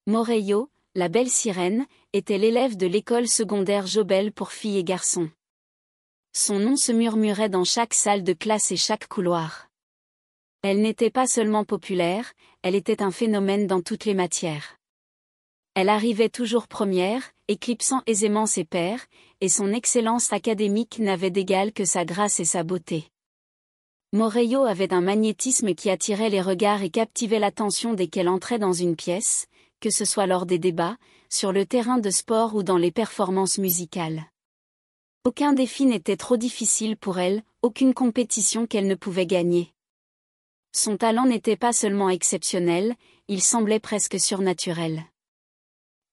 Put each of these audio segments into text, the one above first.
Moreio, la belle sirène, était l'élève de l'école secondaire Jobel pour filles et garçons. Son nom se murmurait dans chaque salle de classe et chaque couloir. Elle n'était pas seulement populaire, elle était un phénomène dans toutes les matières. Elle arrivait toujours première, éclipsant aisément ses pairs, et son excellence académique n'avait d'égal que sa grâce et sa beauté. Moreio avait un magnétisme qui attirait les regards et captivait l'attention dès qu'elle entrait dans une pièce, que ce soit lors des débats, sur le terrain de sport ou dans les performances musicales. Aucun défi n'était trop difficile pour elle, aucune compétition qu'elle ne pouvait gagner. Son talent n'était pas seulement exceptionnel, il semblait presque surnaturel.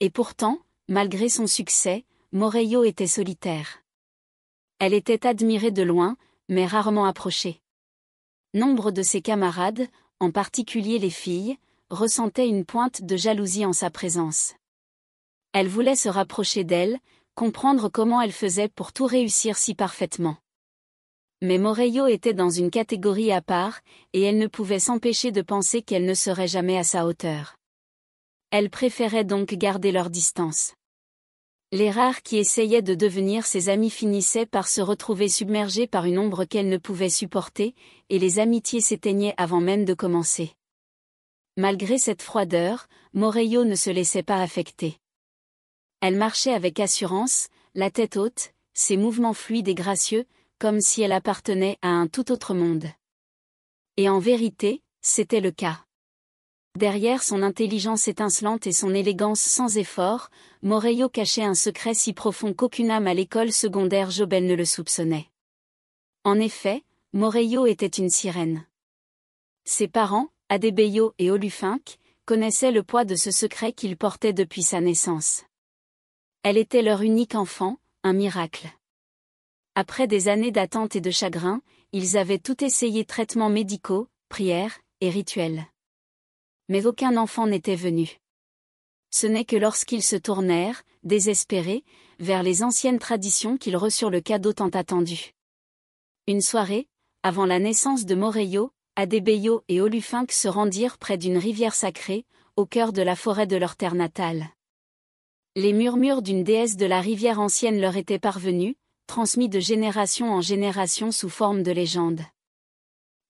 Et pourtant, malgré son succès, Moreio était solitaire. Elle était admirée de loin, mais rarement approchée. Nombre de ses camarades, en particulier les filles, ressentaient une pointe de jalousie en sa présence. Elle voulait se rapprocher d'elle, comprendre comment elle faisait pour tout réussir si parfaitement. Mais Moreio était dans une catégorie à part, et elle ne pouvait s'empêcher de penser qu'elle ne serait jamais à sa hauteur. Elle préférait donc garder leur distance. Les rares qui essayaient de devenir ses amis finissaient par se retrouver submergés par une ombre qu'elle ne pouvait supporter, et les amitiés s'éteignaient avant même de commencer. Malgré cette froideur, Moreio ne se laissait pas affecter. Elle marchait avec assurance, la tête haute, ses mouvements fluides et gracieux, comme si elle appartenait à un tout autre monde. Et en vérité, c'était le cas. Derrière son intelligence étincelante et son élégance sans effort, Moreio cachait un secret si profond qu'aucune âme à l'école secondaire Jobel ne le soupçonnait. En effet, Moreio était une sirène. Ses parents, Adebayo et Olufink, connaissaient le poids de ce secret qu'il portait depuis sa naissance. Elle était leur unique enfant, un miracle. Après des années d'attente et de chagrin, ils avaient tout essayé, traitements médicaux, prières et rituels. Mais aucun enfant n'était venu. Ce n'est que lorsqu'ils se tournèrent, désespérés, vers les anciennes traditions qu'ils reçurent le cadeau tant attendu. Une soirée, avant la naissance de Moreio, Adebayo et Olufink se rendirent près d'une rivière sacrée, au cœur de la forêt de leur terre natale. Les murmures d'une déesse de la rivière ancienne leur étaient parvenus, transmis de génération en génération sous forme de légende.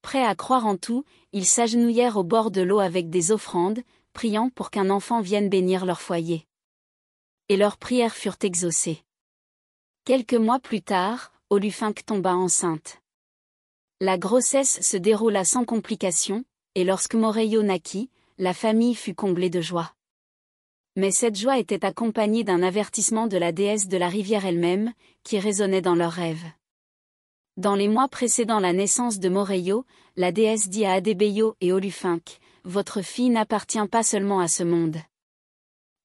Prêts à croire en tout, ils s'agenouillèrent au bord de l'eau avec des offrandes, priant pour qu'un enfant vienne bénir leur foyer. Et leurs prières furent exaucées. Quelques mois plus tard, Olufink tomba enceinte. La grossesse se déroula sans complications, et lorsque Moreio naquit, la famille fut comblée de joie. Mais cette joie était accompagnée d'un avertissement de la déesse de la rivière elle-même, qui résonnait dans leurs rêves. Dans les mois précédant la naissance de Moreio, la déesse dit à Adebayo et Olufink, « Votre fille n'appartient pas seulement à ce monde.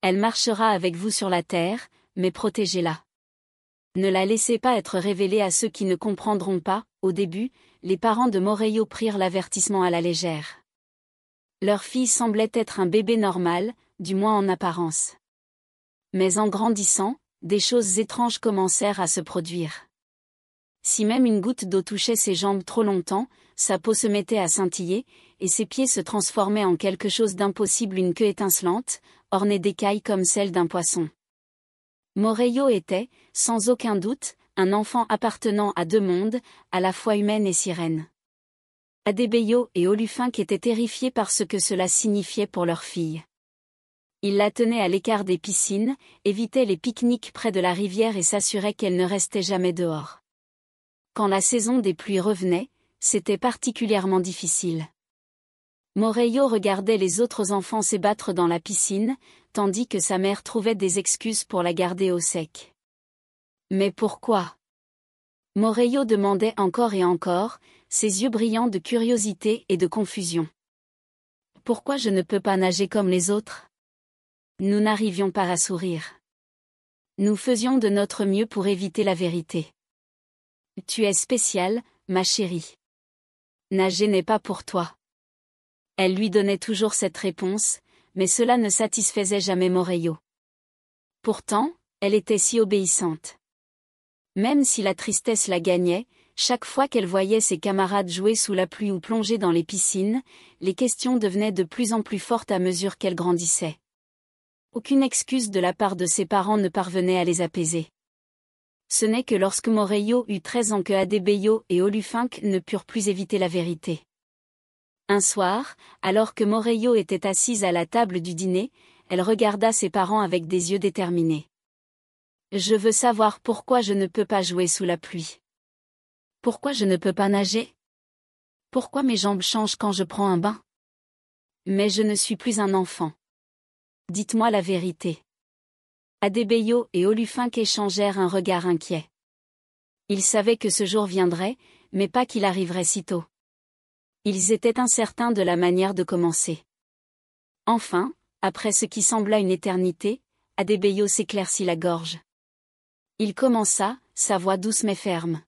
Elle marchera avec vous sur la terre, mais protégez-la. Ne la laissez pas être révélée à ceux qui ne comprendront pas. » Au début, les parents de Moreio prirent l'avertissement à la légère. Leur fille semblait être un bébé normal, du moins en apparence. Mais en grandissant, des choses étranges commencèrent à se produire. Si même une goutte d'eau touchait ses jambes trop longtemps, sa peau se mettait à scintiller, et ses pieds se transformaient en quelque chose d'impossible, une queue étincelante, ornée d'écailles comme celle d'un poisson. Moreio était, sans aucun doute, un enfant appartenant à deux mondes, à la fois humaine et sirène. Adebayo et Olufink étaient terrifiés par ce que cela signifiait pour leur fille. Ils la tenaient à l'écart des piscines, évitaient les pique-niques près de la rivière et s'assuraient qu'elle ne restait jamais dehors. Quand la saison des pluies revenait, c'était particulièrement difficile. Moreio regardait les autres enfants s'ébattre dans la piscine, tandis que sa mère trouvait des excuses pour la garder au sec. Mais pourquoi? Moreio demandait encore et encore, ses yeux brillants de curiosité et de confusion. Pourquoi je ne peux pas nager comme les autres? Nous n'arrivions pas à sourire. Nous faisions de notre mieux pour éviter la vérité. Tu es spéciale, ma chérie. Nager n'est pas pour toi. Elle lui donnait toujours cette réponse, mais cela ne satisfaisait jamais Moreio. Pourtant, elle était si obéissante. Même si la tristesse la gagnait, chaque fois qu'elle voyait ses camarades jouer sous la pluie ou plonger dans les piscines, les questions devenaient de plus en plus fortes à mesure qu'elle grandissait. Aucune excuse de la part de ses parents ne parvenait à les apaiser. Ce n'est que lorsque Morello eut 13 ans que Adebayo et Olufink ne purent plus éviter la vérité. Un soir, alors que Morello était assise à la table du dîner, elle regarda ses parents avec des yeux déterminés. « Je veux savoir pourquoi je ne peux pas jouer sous la pluie. Pourquoi je ne peux pas nager? Pourquoi mes jambes changent quand je prends un bain? Mais je ne suis plus un enfant. Dites-moi la vérité. » Adebayo et Olufink échangèrent un regard inquiet. Ils savaient que ce jour viendrait, mais pas qu'il arriverait si tôt. Ils étaient incertains de la manière de commencer. Enfin, après ce qui sembla une éternité, Adebayo s'éclaircit la gorge. Il commença, sa voix douce mais ferme.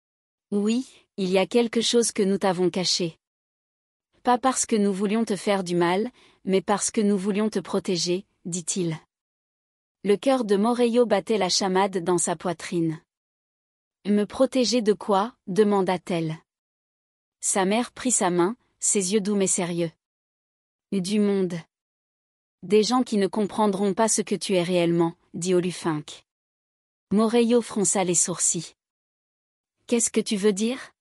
« Oui, il y a quelque chose que nous t'avons caché. Pas parce que nous voulions te faire du mal, mais parce que nous voulions te protéger, dit-il. » Le cœur de Morello battait la chamade dans sa poitrine. « Me protéger de quoi ?» demanda-t-elle. Sa mère prit sa main, ses yeux doux mais sérieux. « Du monde. Des gens qui ne comprendront pas ce que tu es réellement, dit Olufink. » Morello fronça les sourcils. « Qu'est-ce que tu veux dire ?»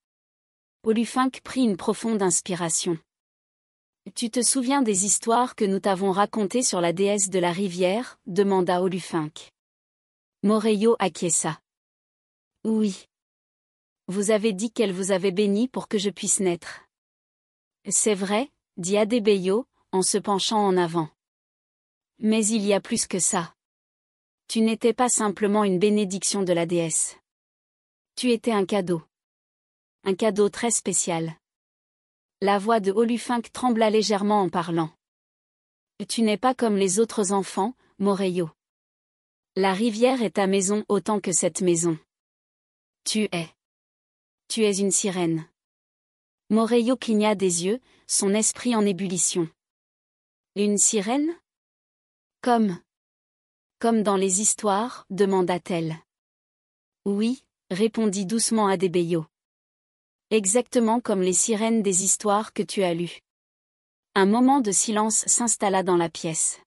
Olufink prit une profonde inspiration. « Tu te souviens des histoires que nous t'avons racontées sur la déesse de la rivière ?» demanda Olufink. Morello acquiesça. « Oui. Vous avez dit qu'elle vous avait béni pour que je puisse naître. »« C'est vrai, » dit Adebayo, en se penchant en avant. « Mais il y a plus que ça. Tu n'étais pas simplement une bénédiction de la déesse. Tu étais un cadeau. Un cadeau très spécial. » La voix de Olufink trembla légèrement en parlant. « Tu n'es pas comme les autres enfants, Morello. La rivière est ta maison autant que cette maison. Tu es. Tu es une sirène. » Morello cligna des yeux, son esprit en ébullition. « Une sirène ? Comme dans les histoires, demanda-t-elle. « Oui, » répondit doucement Adebayo. « Exactement comme les sirènes des histoires que tu as lues. » Un moment de silence s'installa dans la pièce.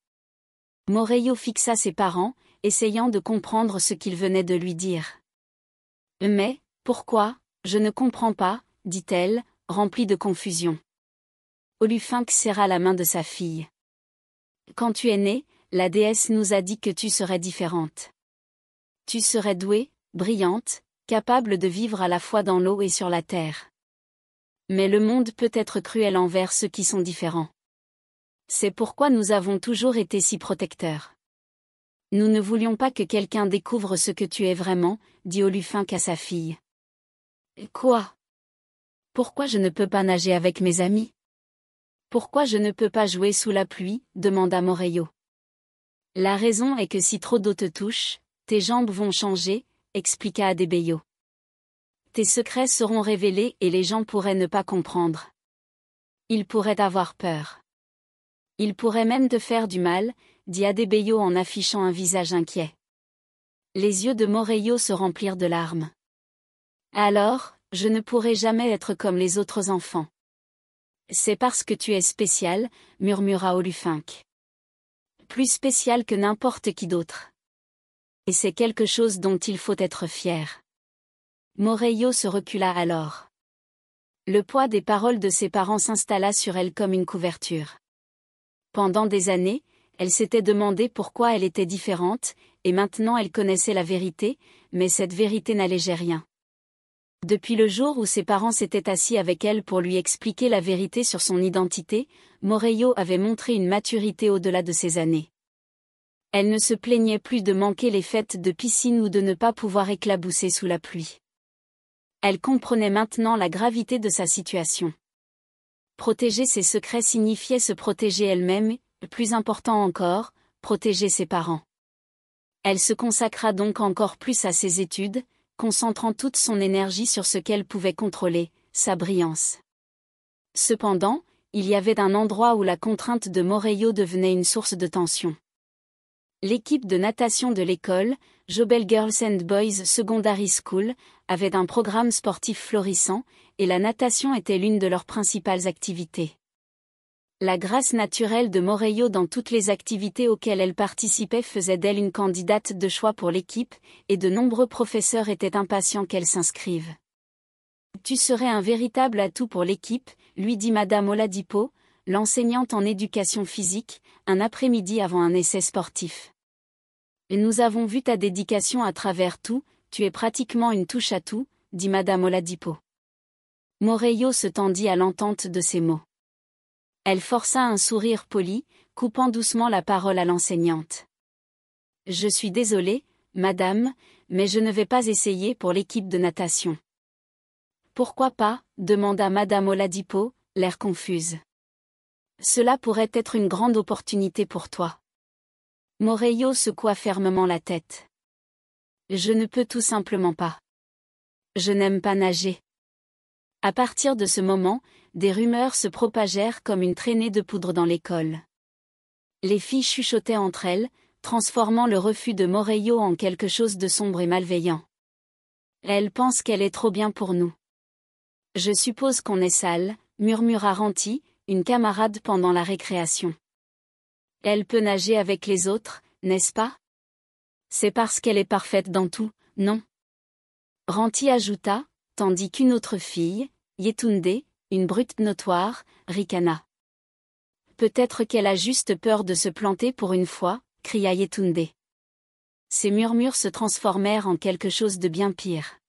Morello fixa ses parents, essayant de comprendre ce qu'il venait de lui dire. « Mais, pourquoi, je ne comprends pas, » dit-elle, remplie de confusion. Olufink serra la main de sa fille. « Quand tu es née, la déesse nous a dit que tu serais différente. Tu serais douée, brillante, capable de vivre à la fois dans l'eau et sur la terre. Mais le monde peut être cruel envers ceux qui sont différents. C'est pourquoi nous avons toujours été si protecteurs. Nous ne voulions pas que quelqu'un découvre ce que tu es vraiment, » dit Olufink à sa fille. « Quoi ? Pourquoi je ne peux pas nager avec mes amis ? Pourquoi je ne peux pas jouer sous la pluie ? demanda Morello. « La raison est que si trop d'eau te touche, tes jambes vont changer, » expliqua Adebayo. « Tes secrets seront révélés et les gens pourraient ne pas comprendre. Ils pourraient avoir peur. Ils pourraient même te faire du mal, » dit Adebayo en affichant un visage inquiet. Les yeux de Morello se remplirent de larmes. « Alors, je ne pourrai jamais être comme les autres enfants. »« C'est parce que tu es spécial, » murmura Olufink. « Plus spécial que n'importe qui d'autre. Et c'est quelque chose dont il faut être fier. » Morello se recula alors. Le poids des paroles de ses parents s'installa sur elle comme une couverture. Pendant des années, elle s'était demandé pourquoi elle était différente, et maintenant elle connaissait la vérité, mais cette vérité n'allégeait rien. Depuis le jour où ses parents s'étaient assis avec elle pour lui expliquer la vérité sur son identité, Morello avait montré une maturité au-delà de ses années. Elle ne se plaignait plus de manquer les fêtes de piscine ou de ne pas pouvoir éclabousser sous la pluie. Elle comprenait maintenant la gravité de sa situation. Protéger ses secrets signifiait se protéger elle-même et, plus important encore, protéger ses parents. Elle se consacra donc encore plus à ses études, concentrant toute son énergie sur ce qu'elle pouvait contrôler, sa brillance. Cependant, il y avait un endroit où la contrainte de Morello devenait une source de tension. L'équipe de natation de l'école, Jobel Girls and Boys Secondary School, avait un programme sportif florissant, et la natation était l'une de leurs principales activités. La grâce naturelle de Morello dans toutes les activités auxquelles elle participait faisait d'elle une candidate de choix pour l'équipe, et de nombreux professeurs étaient impatients qu'elle s'inscrive. Tu serais un véritable atout pour l'équipe, lui dit Madame Oladipo, l'enseignante en éducation physique, un après-midi avant un essai sportif. Et nous avons vu ta dédication à travers tout, tu es pratiquement une touche à tout, dit Madame Oladipo. Morello se tendit à l'entente de ces mots. Elle força un sourire poli, coupant doucement la parole à l'enseignante. Je suis désolée, madame, mais je ne vais pas essayer pour l'équipe de natation. Pourquoi pas, demanda Madame Oladipo, l'air confuse. Cela pourrait être une grande opportunité pour toi. Morello secoua fermement la tête. Je ne peux tout simplement pas. Je n'aime pas nager. À partir de ce moment, des rumeurs se propagèrent comme une traînée de poudre dans l'école. Les filles chuchotaient entre elles, transformant le refus de Morello en quelque chose de sombre et malveillant. Elle pense qu'elle est trop bien pour nous. Je suppose qu'on est sale, murmura Ranti, une camarade pendant la récréation. Elle peut nager avec les autres, n'est-ce pas? C'est parce qu'elle est parfaite dans tout, non? Ranti ajouta, tandis qu'une autre fille, Yetunde, une brute notoire, ricana. Peut-être qu'elle a juste peur de se planter pour une fois, cria Yetunde. Ces murmures se transformèrent en quelque chose de bien pire.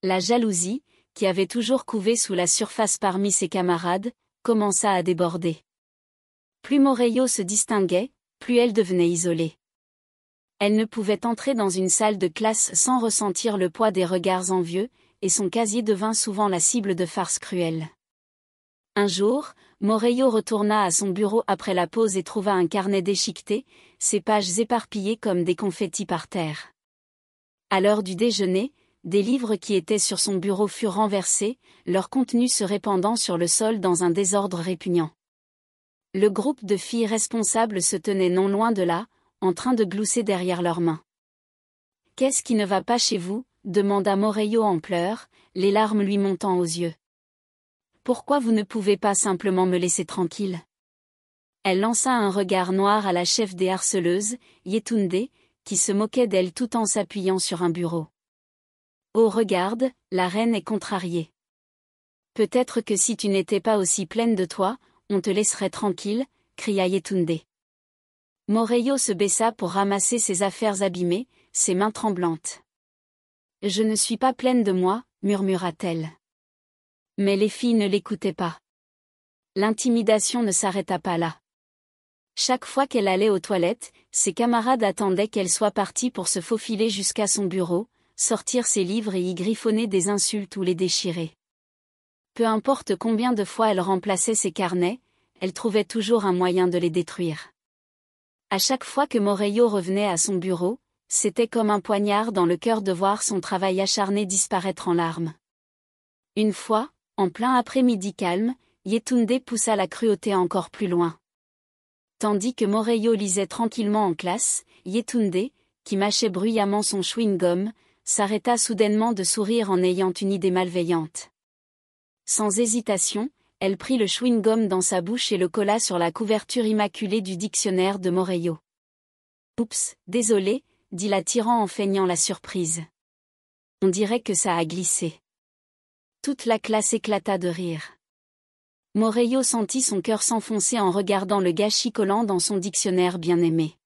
La jalousie, qui avait toujours couvé sous la surface parmi ses camarades, commença à déborder. Plus Morello se distinguait, plus elle devenait isolée. Elle ne pouvait entrer dans une salle de classe sans ressentir le poids des regards envieux, et son casier devint souvent la cible de farces cruelles. Un jour, Morello retourna à son bureau après la pause et trouva un carnet déchiqueté, ses pages éparpillées comme des confettis par terre. À l'heure du déjeuner, des livres qui étaient sur son bureau furent renversés, leur contenu se répandant sur le sol dans un désordre répugnant. Le groupe de filles responsables se tenait non loin de là, en train de glousser derrière leurs mains. « Qu'est-ce qui ne va pas chez vous ?» demanda Morello en pleurs, les larmes lui montant aux yeux. « Pourquoi vous ne pouvez pas simplement me laisser tranquille ?» Elle lança un regard noir à la chef des harceleuses, Yetunde, qui se moquait d'elle tout en s'appuyant sur un bureau. « Oh regarde, la reine est contrariée. Peut-être que si tu n'étais pas aussi pleine de toi, on te laisserait tranquille, cria Yetunde. Morello se baissa pour ramasser ses affaires abîmées, ses mains tremblantes. Je ne suis pas pleine de moi, murmura-t-elle. Mais les filles ne l'écoutaient pas. L'intimidation ne s'arrêta pas là. Chaque fois qu'elle allait aux toilettes, ses camarades attendaient qu'elle soit partie pour se faufiler jusqu'à son bureau, sortir ses livres et y griffonner des insultes ou les déchirer. Peu importe combien de fois elle remplaçait ses carnets, elle trouvait toujours un moyen de les détruire. À chaque fois que Morello revenait à son bureau, c'était comme un poignard dans le cœur de voir son travail acharné disparaître en larmes. Une fois, en plein après-midi calme, Yetunde poussa la cruauté encore plus loin. Tandis que Morello lisait tranquillement en classe, Yetunde, qui mâchait bruyamment son chewing-gum, s'arrêta soudainement de sourire en ayant une idée malveillante. Sans hésitation, elle prit le chewing-gum dans sa bouche et le colla sur la couverture immaculée du dictionnaire de Morello. « Oups, désolé, dit la tyran en feignant la surprise. On dirait que ça a glissé. Toute la classe éclata de rire. Morello sentit son cœur s'enfoncer en regardant le gâchis collant dans son dictionnaire bien-aimé.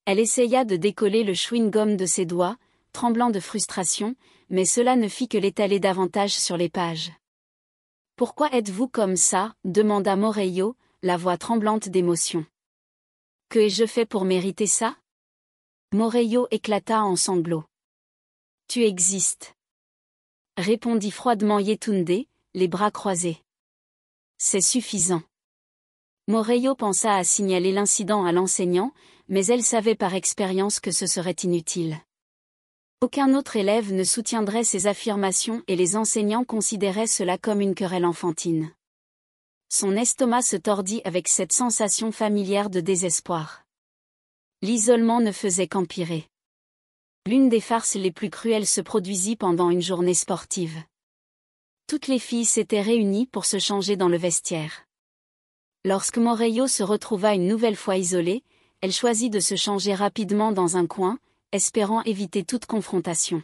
Elle essaya de décoller le chewing-gum de ses doigts, tremblant de frustration, mais cela ne fit que l'étaler davantage sur les pages. « Pourquoi êtes-vous comme ça ?» demanda Morello, la voix tremblante d'émotion. « Que ai-je fait pour mériter ça ?» Morello éclata en sanglots. « Tu existes. » répondit froidement Yetunde, les bras croisés. « C'est suffisant. » Morello pensa à signaler l'incident à l'enseignant, mais elle savait par expérience que ce serait inutile. Aucun autre élève ne soutiendrait ces affirmations et les enseignants considéraient cela comme une querelle enfantine. Son estomac se tordit avec cette sensation familière de désespoir. L'isolement ne faisait qu'empirer. L'une des farces les plus cruelles se produisit pendant une journée sportive. Toutes les filles s'étaient réunies pour se changer dans le vestiaire. Lorsque Moreio se retrouva une nouvelle fois isolée, elle choisit de se changer rapidement dans un coin, espérant éviter toute confrontation.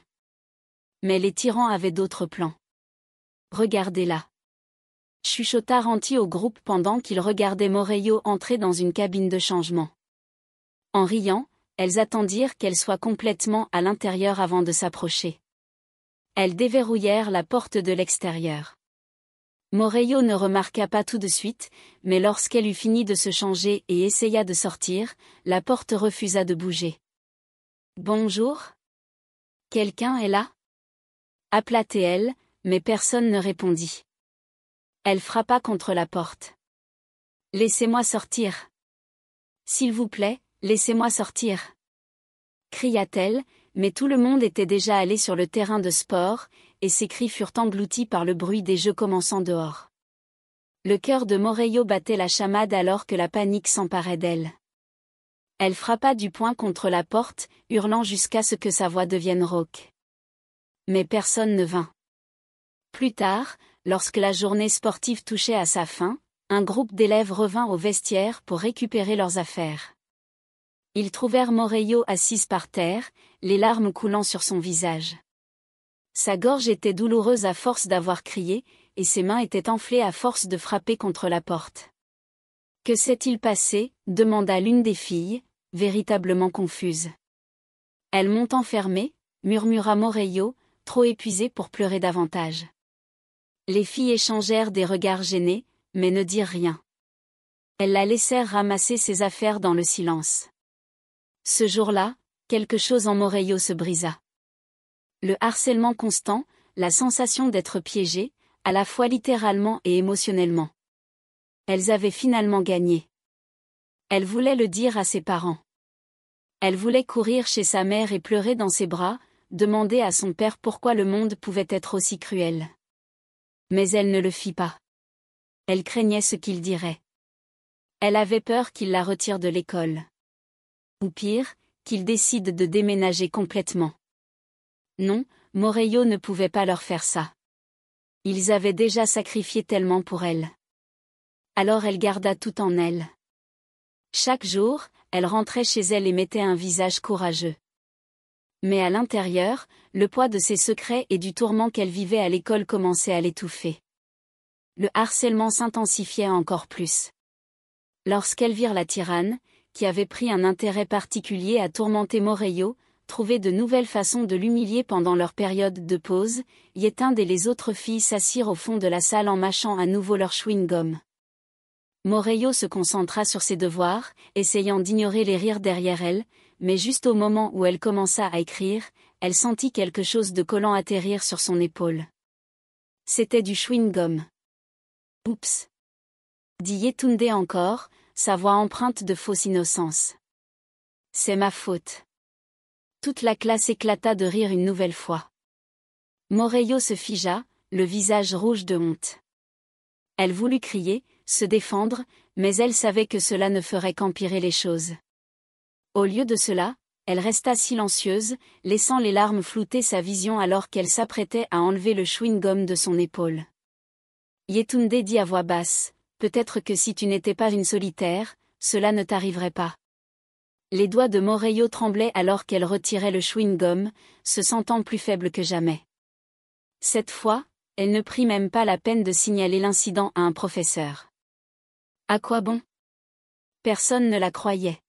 Mais les tyrans avaient d'autres plans. Regardez-la. Chuchota Ranti au groupe pendant qu'ils regardaient Moreio entrer dans une cabine de changement. En riant, elles attendirent qu'elle soit complètement à l'intérieur avant de s'approcher. Elles déverrouillèrent la porte de l'extérieur. Moreio ne remarqua pas tout de suite, mais lorsqu'elle eut fini de se changer et essaya de sortir, la porte refusa de bouger. « Bonjour ? Quelqu'un est là » appela-t-elle, mais personne ne répondit. Elle frappa contre la porte. « Laissez-moi sortir. S'il vous plaît, laissez-moi sortir. » cria-t-elle, mais tout le monde était déjà allé sur le terrain de sport, et ses cris furent engloutis par le bruit des jeux commençant dehors. Le cœur de Moreio battait la chamade alors que la panique s'emparait d'elle. Elle frappa du poing contre la porte, hurlant jusqu'à ce que sa voix devienne rauque. Mais personne ne vint. Plus tard, lorsque la journée sportive touchait à sa fin, un groupe d'élèves revint au vestiaire pour récupérer leurs affaires. Ils trouvèrent Moreio assise par terre, les larmes coulant sur son visage. Sa gorge était douloureuse à force d'avoir crié, et ses mains étaient enflées à force de frapper contre la porte. « Que s'est-il passé » demanda l'une des filles, véritablement confuse. « Elles m'ont enfermée » murmura Moreio, trop épuisée pour pleurer davantage. Les filles échangèrent des regards gênés, mais ne dirent rien. Elles la laissèrent ramasser ses affaires dans le silence. Ce jour-là, quelque chose en Moreio se brisa. Le harcèlement constant, la sensation d'être piégée, à la fois littéralement et émotionnellement. Elles avaient finalement gagné. Elle voulait le dire à ses parents. Elle voulait courir chez sa mère et pleurer dans ses bras, demander à son père pourquoi le monde pouvait être aussi cruel. Mais elle ne le fit pas. Elle craignait ce qu'il dirait. Elle avait peur qu'il la retire de l'école. Ou pire, qu'il décide de déménager complètement. Non, Moreio ne pouvait pas leur faire ça. Ils avaient déjà sacrifié tellement pour elle. Alors elle garda tout en elle. Chaque jour, elle rentrait chez elle et mettait un visage courageux. Mais à l'intérieur, le poids de ses secrets et du tourment qu'elle vivait à l'école commençait à l'étouffer. Le harcèlement s'intensifiait encore plus. Lorsqu'elles virent la tyranne, qui avait pris un intérêt particulier à tourmenter Moreio, trouver de nouvelles façons de l'humilier pendant leur période de pause, Yetinde et les autres filles s'assirent au fond de la salle en mâchant à nouveau leur chewing-gum. Moreio se concentra sur ses devoirs, essayant d'ignorer les rires derrière elle, mais juste au moment où elle commença à écrire, elle sentit quelque chose de collant atterrir sur son épaule. C'était du chewing-gum. « Oups !» dit Yetunde encore, sa voix empreinte de fausse innocence. « C'est ma faute. » Toute la classe éclata de rire une nouvelle fois. Moreio se figea, le visage rouge de honte. Elle voulut crier, se défendre, mais elle savait que cela ne ferait qu'empirer les choses. Au lieu de cela, elle resta silencieuse, laissant les larmes flouter sa vision alors qu'elle s'apprêtait à enlever le chewing-gum de son épaule. Yetunde dit à voix basse, « Peut-être que si tu n'étais pas une solitaire, cela ne t'arriverait pas. » Les doigts de Moreio tremblaient alors qu'elle retirait le chewing-gum, se sentant plus faible que jamais. Cette fois, elle ne prit même pas la peine de signaler l'incident à un professeur. À quoi bon ? Personne ne la croyait.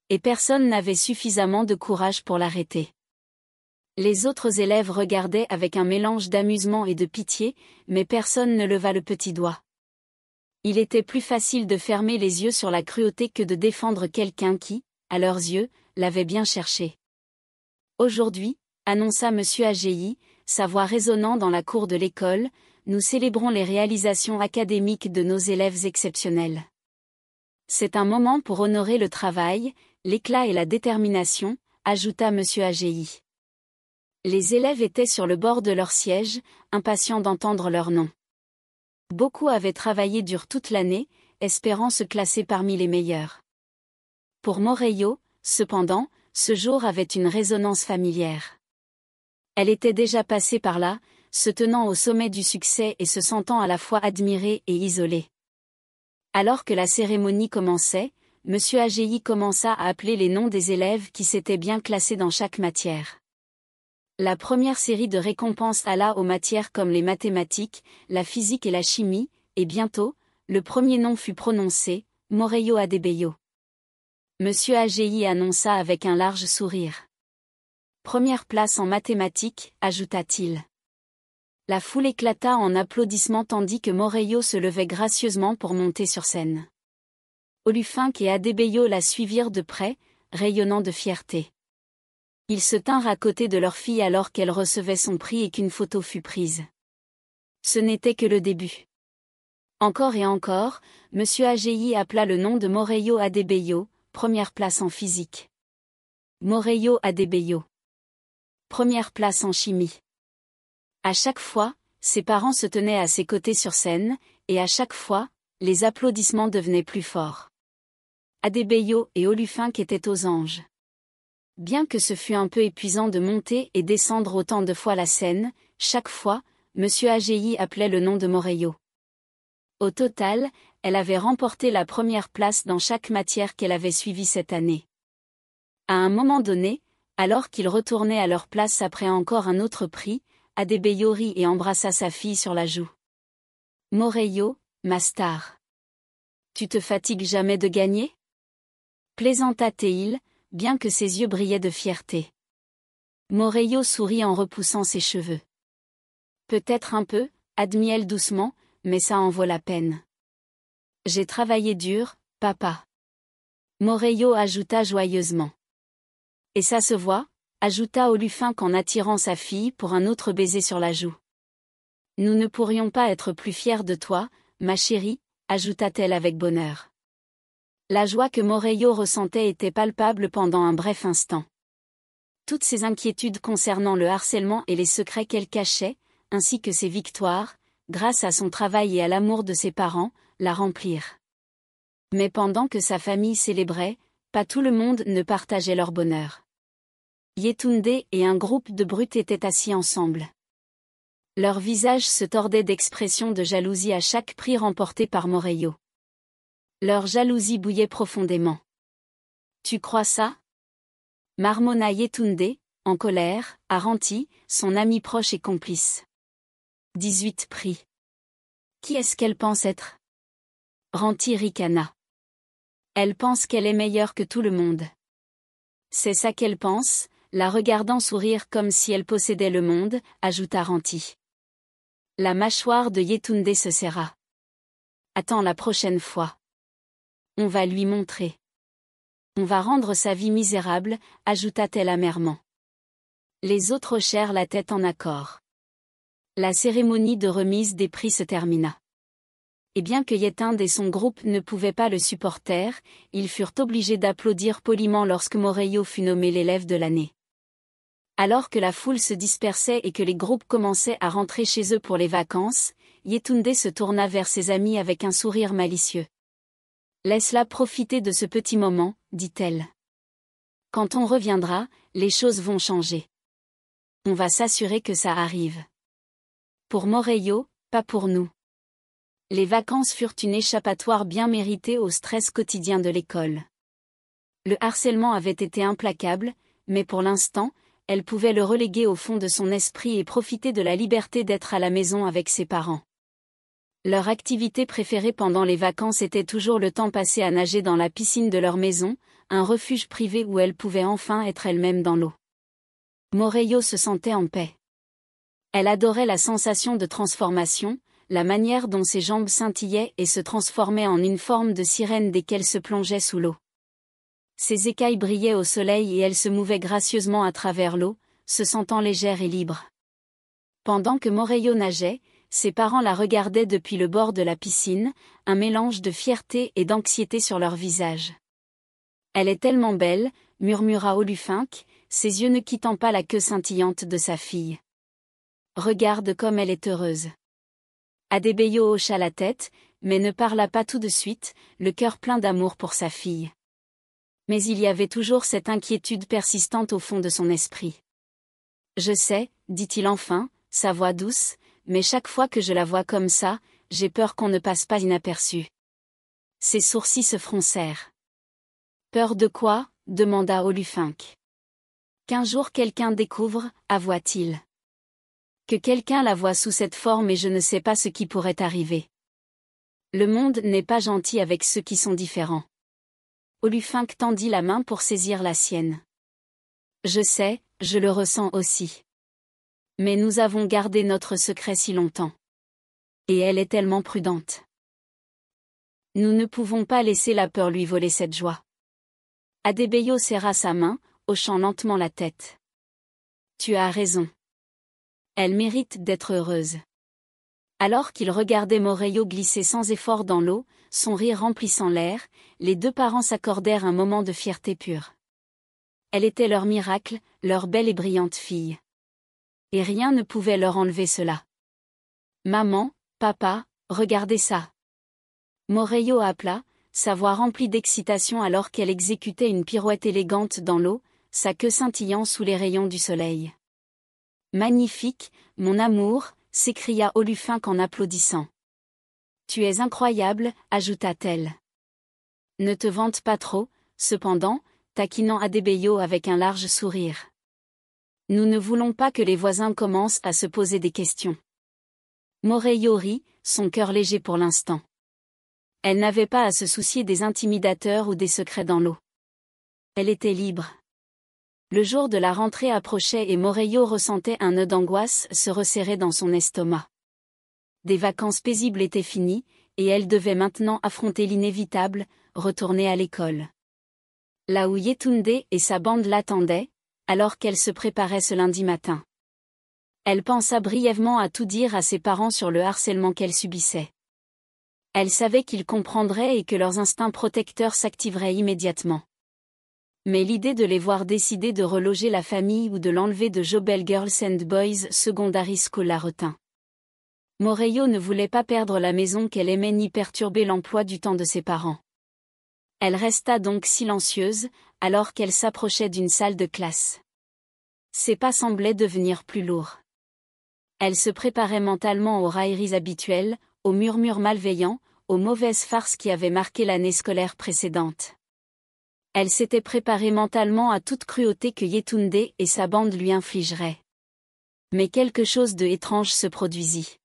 Et personne n'avait suffisamment de courage pour l'arrêter. Les autres élèves regardaient avec un mélange d'amusement et de pitié, mais personne ne leva le petit doigt. Il était plus facile de fermer les yeux sur la cruauté que de défendre quelqu'un qui, à leurs yeux, l'avait bien cherché. Aujourd'hui, annonça M. Agi, sa voix résonnant dans la cour de l'école, nous célébrons les réalisations académiques de nos élèves exceptionnels. C'est un moment pour honorer le travail, l'éclat et la détermination, ajouta M. Agi. Les élèves étaient sur le bord de leur siège, impatients d'entendre leur nom. Beaucoup avaient travaillé dur toute l'année, espérant se classer parmi les meilleurs. Pour Moreio, cependant, ce jour avait une résonance familière. Elle était déjà passée par là, se tenant au sommet du succès et se sentant à la fois admirée et isolée. Alors que la cérémonie commençait, Monsieur Agéi commença à appeler les noms des élèves qui s'étaient bien classés dans chaque matière. La première série de récompenses alla aux matières comme les mathématiques, la physique et la chimie, et bientôt, le premier nom fut prononcé, Moreyo Adebayo. Monsieur Agéi annonça avec un large sourire. Première place en mathématiques, ajouta-t-il. La foule éclata en applaudissements tandis que Moreyo se levait gracieusement pour monter sur scène. Olufink et Adebayo la suivirent de près, rayonnant de fierté. Ils se tinrent à côté de leur fille alors qu'elle recevait son prix et qu'une photo fut prise. Ce n'était que le début. Encore et encore, Monsieur Agéi appela le nom de Moreyo Adebayo, première place en physique. Moreyo Adebayo. Première place en chimie. À chaque fois, ses parents se tenaient à ses côtés sur scène, et à chaque fois, les applaudissements devenaient plus forts. Adebayo et Olufink étaient aux anges. Bien que ce fût un peu épuisant de monter et descendre autant de fois la scène, chaque fois, Monsieur Agéi appelait le nom de Moreyo. Au total, elle avait remporté la première place dans chaque matière qu'elle avait suivie cette année. À un moment donné, alors qu'ils retournaient à leur place après encore un autre prix, Adebayo rit et embrassa sa fille sur la joue. Moreyo, ma star. Tu te fatigues jamais de gagner? Plaisanta-t-il, bien que ses yeux brillaient de fierté. Moreyo sourit en repoussant ses cheveux. Peut-être un peu, admit-elle doucement, mais ça en vaut la peine. J'ai travaillé dur, papa. Moreyo ajouta joyeusement. Et ça se voit, ajouta Olufink en attirant sa fille pour un autre baiser sur la joue. Nous ne pourrions pas être plus fiers de toi, ma chérie, ajouta-t-elle avec bonheur. La joie que Moreyo ressentait était palpable pendant un bref instant. Toutes ses inquiétudes concernant le harcèlement et les secrets qu'elle cachait, ainsi que ses victoires, grâce à son travail et à l'amour de ses parents, la remplirent. Mais pendant que sa famille célébrait, pas tout le monde ne partageait leur bonheur. Yetunde et un groupe de brutes étaient assis ensemble. Leurs visages se tordaient d'expressions de jalousie à chaque prix remporté par Moreyo. Leur jalousie bouillait profondément. Tu crois ça? Marmonna Yetunde, en colère, à Ranti, son ami proche et complice. 18 prix. Qui est-ce qu'elle pense être? Ranti ricana. Elle pense qu'elle est meilleure que tout le monde. C'est ça qu'elle pense, la regardant sourire comme si elle possédait le monde, ajouta Ranti. La mâchoire de Yetunde se serra. Attends la prochaine fois. On va lui montrer. On va rendre sa vie misérable, ajouta-t-elle amèrement. Les autres hochèrent la tête en accord. La cérémonie de remise des prix se termina. Et bien que Yetunde et son groupe ne pouvaient pas le supporter, ils furent obligés d'applaudir poliment lorsque Moreyo fut nommé l'élève de l'année. Alors que la foule se dispersait et que les groupes commençaient à rentrer chez eux pour les vacances, Yetunde se tourna vers ses amis avec un sourire malicieux. Laisse-la profiter de ce petit moment, dit-elle. Quand on reviendra, les choses vont changer. On va s'assurer que ça arrive. Pour Moreyo, pas pour nous. Les vacances furent une échappatoire bien méritée au stress quotidien de l'école. Le harcèlement avait été implacable, mais pour l'instant, elle pouvait le reléguer au fond de son esprit et profiter de la liberté d'être à la maison avec ses parents. Leur activité préférée pendant les vacances était toujours le temps passé à nager dans la piscine de leur maison, un refuge privé où elle pouvait enfin être elle-même dans l'eau. Moreyo se sentait en paix. Elle adorait la sensation de transformation, la manière dont ses jambes scintillaient et se transformaient en une forme de sirène dès qu'elle se plongeait sous l'eau. Ses écailles brillaient au soleil et elle se mouvait gracieusement à travers l'eau, se sentant légère et libre. Pendant que Moreyo nageait, ses parents la regardaient depuis le bord de la piscine, un mélange de fierté et d'anxiété sur leur visage. Elle est tellement belle, murmura Olufink, ses yeux ne quittant pas la queue scintillante de sa fille. Regarde comme elle est heureuse. Adebayo hocha la tête, mais ne parla pas tout de suite, le cœur plein d'amour pour sa fille. Mais il y avait toujours cette inquiétude persistante au fond de son esprit. Je sais, dit-il enfin, sa voix douce, mais chaque fois que je la vois comme ça, j'ai peur qu'on ne passe pas inaperçu. Ses sourcils se froncèrent. Peur de quoi? Demanda Olufink. Qu'un jour quelqu'un découvre, avoua-t-il. Que quelqu'un la voie sous cette forme et je ne sais pas ce qui pourrait arriver. Le monde n'est pas gentil avec ceux qui sont différents. Olufink tendit la main pour saisir la sienne. Je sais, je le ressens aussi. Mais nous avons gardé notre secret si longtemps. Et elle est tellement prudente. Nous ne pouvons pas laisser la peur lui voler cette joie. Adebayo serra sa main, hochant lentement la tête. Tu as raison. Elle mérite d'être heureuse. Alors qu'il regardait Morello glisser sans effort dans l'eau, son rire remplissant l'air, les deux parents s'accordèrent un moment de fierté pure. Elle était leur miracle, leur belle et brillante fille. Et rien ne pouvait leur enlever cela. Maman, papa, regardez ça. Morello appela, sa voix remplie d'excitation alors qu'elle exécutait une pirouette élégante dans l'eau, sa queue scintillant sous les rayons du soleil. Magnifique, mon amour, s'écria Olufink en applaudissant. Tu es incroyable, ajouta-t-elle. Ne te vante pas trop, cependant, taquinant Adebayo avec un large sourire. Nous ne voulons pas que les voisins commencent à se poser des questions. Morello rit, son cœur léger pour l'instant. Elle n'avait pas à se soucier des intimidateurs ou des secrets dans l'eau. Elle était libre. Le jour de la rentrée approchait et Morello ressentait un nœud d'angoisse se resserrer dans son estomac. Des vacances paisibles étaient finies, et elle devait maintenant affronter l'inévitable, retourner à l'école. Là où Yetunde et sa bande l'attendaient, alors qu'elle se préparait ce lundi matin. Elle pensa brièvement à tout dire à ses parents sur le harcèlement qu'elle subissait. Elle savait qu'ils comprendraient et que leurs instincts protecteurs s'activeraient immédiatement. Mais l'idée de les voir décider de reloger la famille ou de l'enlever de Jobel Girls and Boys Secondary School la retint. Morello ne voulait pas perdre la maison qu'elle aimait ni perturber l'emploi du temps de ses parents. Elle resta donc silencieuse, alors qu'elle s'approchait d'une salle de classe. Ses pas semblaient devenir plus lourds. Elle se préparait mentalement aux railleries habituelles, aux murmures malveillants, aux mauvaises farces qui avaient marqué l'année scolaire précédente. Elle s'était préparée mentalement à toute cruauté que Yetunde et sa bande lui infligeraient. Mais quelque chose de étrange se produisit.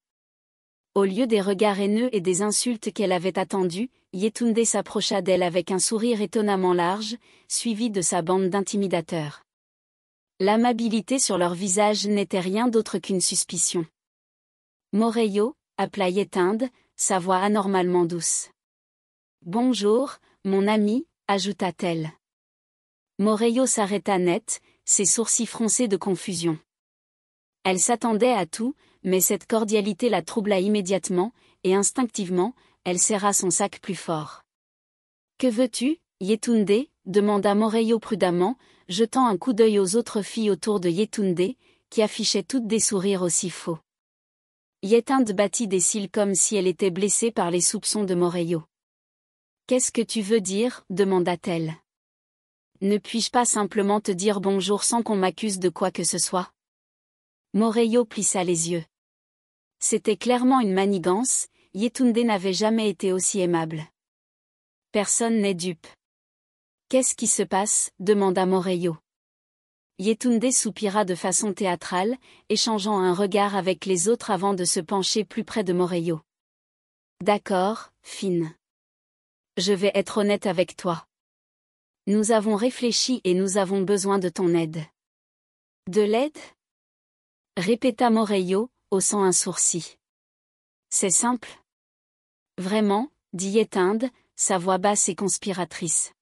Au lieu des regards haineux et des insultes qu'elle avait attendus, Yetunde s'approcha d'elle avec un sourire étonnamment large, suivi de sa bande d'intimidateurs. L'amabilité sur leur visage n'était rien d'autre qu'une suspicion. Morello, appela Yetunde, sa voix anormalement douce. Bonjour, mon ami, ajouta-t-elle. Morello s'arrêta net, ses sourcils froncés de confusion. Elle s'attendait à tout, mais cette cordialité la troubla immédiatement, et instinctivement, elle serra son sac plus fort. « Que veux-tu, Yetunde » demanda Morello prudemment, jetant un coup d'œil aux autres filles autour de Yetunde, qui affichaient toutes des sourires aussi faux. Yetunde battit des cils comme si elle était blessée par les soupçons de Morello. « Qu'est-ce que tu veux dire » demanda-t-elle. « Ne puis-je pas simplement te dire bonjour sans qu'on m'accuse de quoi que ce soit ?» Morello plissa les yeux. C'était clairement une manigance, Yetunde n'avait jamais été aussi aimable. Personne n'est dupe. Qu'est-ce qui se passe demanda Morello. Yetunde soupira de façon théâtrale, échangeant un regard avec les autres avant de se pencher plus près de Morello. D'accord, Finn. Je vais être honnête avec toi. Nous avons réfléchi et nous avons besoin de ton aide. De l'aide ? Répéta Morello, haussant un sourcil. C'est simple. Vraiment, dit Yetunde, sa voix basse et conspiratrice.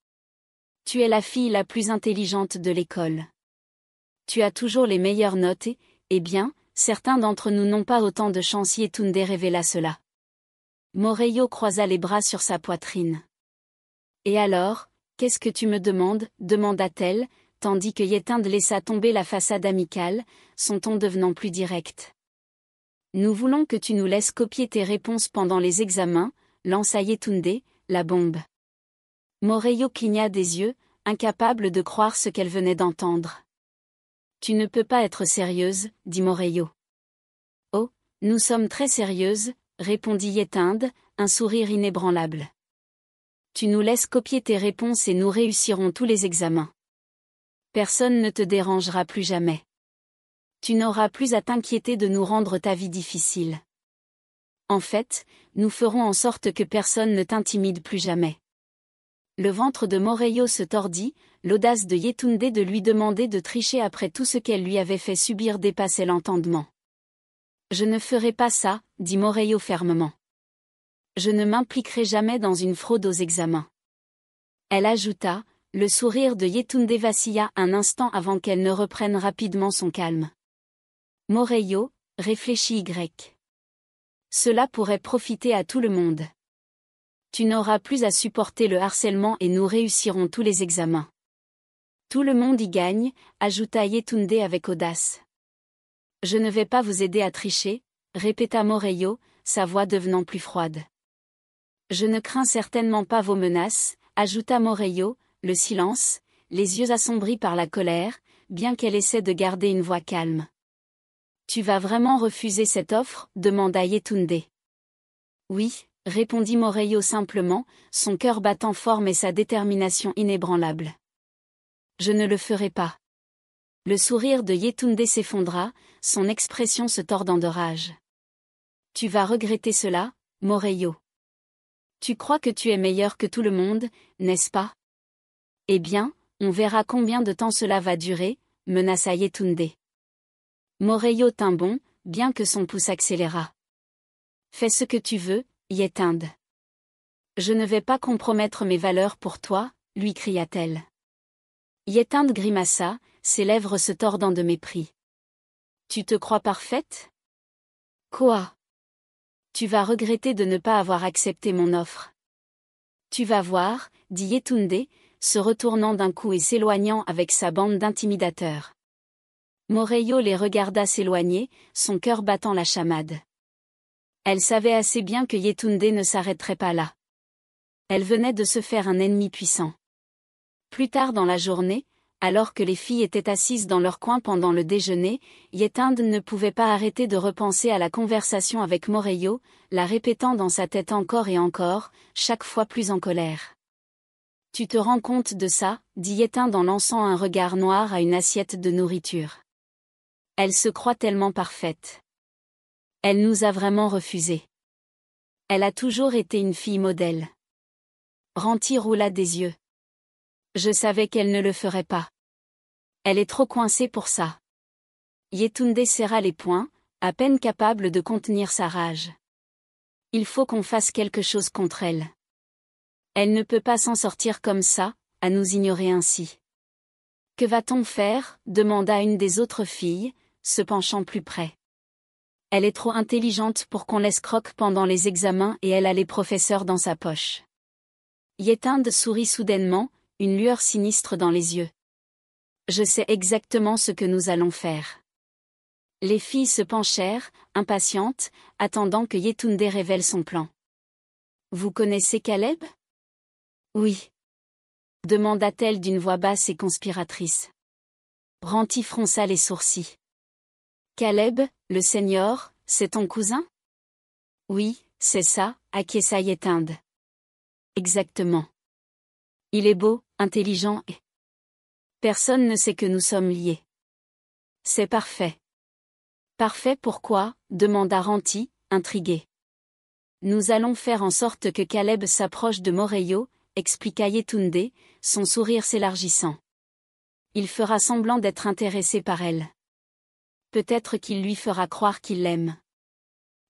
Tu es la fille la plus intelligente de l'école. Tu as toujours les meilleures notes et, eh bien, certains d'entre nous n'ont pas autant de chance. Yetunde révéla cela. Morello croisa les bras sur sa poitrine. Et alors, qu'est-ce que tu me demandes demanda-t-elle, tandis que Yetunde laissa tomber la façade amicale, son ton devenant plus direct. Nous voulons que tu nous laisses copier tes réponses pendant les examens, lança Yetunde, la bombe. Morello cligna des yeux, incapable de croire ce qu'elle venait d'entendre. Tu ne peux pas être sérieuse, dit Morello. Oh, nous sommes très sérieuses, répondit Yetunde, un sourire inébranlable. Tu nous laisses copier tes réponses et nous réussirons tous les examens. Personne ne te dérangera plus jamais. Tu n'auras plus à t'inquiéter de nous rendre ta vie difficile. En fait, nous ferons en sorte que personne ne t'intimide plus jamais. Le ventre de Morello se tordit, l'audace de Yetunde de lui demander de tricher après tout ce qu'elle lui avait fait subir dépassait l'entendement. Je ne ferai pas ça, dit Morello fermement. Je ne m'impliquerai jamais dans une fraude aux examens. Elle ajouta, le sourire de Yetunde vacilla un instant avant qu'elle ne reprenne rapidement son calme. Morello, réfléchit Y. Cela pourrait profiter à tout le monde. Tu n'auras plus à supporter le harcèlement et nous réussirons tous les examens. Tout le monde y gagne, ajouta Yetunde avec audace. Je ne vais pas vous aider à tricher, répéta Morello, sa voix devenant plus froide. Je ne crains certainement pas vos menaces, ajouta Morello, le silence, les yeux assombris par la colère, bien qu'elle essaie de garder une voix calme. Tu vas vraiment refuser cette offre, demanda Yetunde. Oui, répondit Morello simplement, son cœur battant fort mais sa détermination inébranlable. Je ne le ferai pas. Le sourire de Yetunde s'effondra, son expression se tordant de rage. Tu vas regretter cela, Morello. Tu crois que tu es meilleur que tout le monde, n'est-ce pas? Eh bien, on verra combien de temps cela va durer, menaça Yetunde. Morello tint bon, bien que son pouce accélérât. Fais ce que tu veux, Yetunde. Je ne vais pas compromettre mes valeurs pour toi, lui cria-t-elle. Yetunde grimaça, ses lèvres se tordant de mépris. Tu te crois parfaite? Quoi? Tu vas regretter de ne pas avoir accepté mon offre. Tu vas voir, dit Yetunde, se retournant d'un coup et s'éloignant avec sa bande d'intimidateurs. Morello les regarda s'éloigner, son cœur battant la chamade. Elle savait assez bien que Yetunde ne s'arrêterait pas là. Elle venait de se faire un ennemi puissant. Plus tard dans la journée, alors que les filles étaient assises dans leur coin pendant le déjeuner, Yetunde ne pouvait pas arrêter de repenser à la conversation avec Morello, la répétant dans sa tête encore et encore, chaque fois plus en colère. Tu te rends compte de ça, dit Yetunde en lançant un regard noir à une assiette de nourriture. Elle se croit tellement parfaite. Elle nous a vraiment refusé. Elle a toujours été une fille modèle. Ranti roula des yeux. Je savais qu'elle ne le ferait pas. Elle est trop coincée pour ça. Yetunde serra les poings, à peine capable de contenir sa rage. Il faut qu'on fasse quelque chose contre elle. Elle ne peut pas s'en sortir comme ça, à nous ignorer ainsi. Que va-t-on faire? Demanda une des autres filles, se penchant plus près. Elle est trop intelligente pour qu'on l'escroque pendant les examens et elle a les professeurs dans sa poche. Yetunde sourit soudainement, une lueur sinistre dans les yeux. Je sais exactement ce que nous allons faire. Les filles se penchèrent, impatientes, attendant que Yetunde révèle son plan. Vous connaissez Caleb? Oui. Demanda-t-elle d'une voix basse et conspiratrice. Ranti fronça les sourcils. Caleb, le senior, c'est ton cousin? Oui, c'est ça, acquiesça Yetunde. Exactement. Il est beau, intelligent et... Personne ne sait que nous sommes liés. C'est parfait. Parfait pourquoi? Demanda Ranti, intrigué. Nous allons faire en sorte que Caleb s'approche de Morello, expliqua Yetunde, son sourire s'élargissant. Il fera semblant d'être intéressé par elle. Peut-être qu'il lui fera croire qu'il l'aime.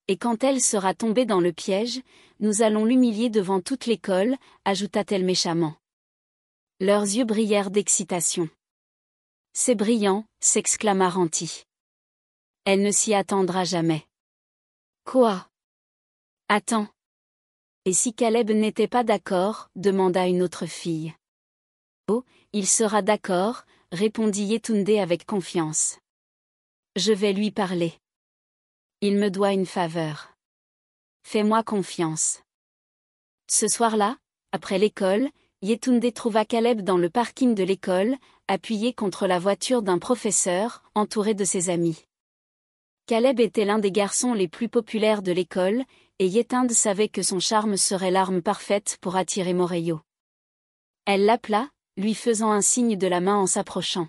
Et quand elle sera tombée dans le piège, nous allons l'humilier devant toute l'école, ajouta-t-elle méchamment. Leurs yeux brillèrent d'excitation. C'est brillant, s'exclama Ranti. Elle ne s'y attendra jamais. Quoi? Attends. Et si Caleb n'était pas d'accord, demanda une autre fille. Oh, il sera d'accord, répondit Yetunde avec confiance. Je vais lui parler. Il me doit une faveur. Fais-moi confiance. Ce soir-là, après l'école, Yetunde trouva Caleb dans le parking de l'école, appuyé contre la voiture d'un professeur, entouré de ses amis. Caleb était l'un des garçons les plus populaires de l'école, et Yetinde savait que son charme serait l'arme parfaite pour attirer Moreo. Elle l'appela, lui faisant un signe de la main en s'approchant.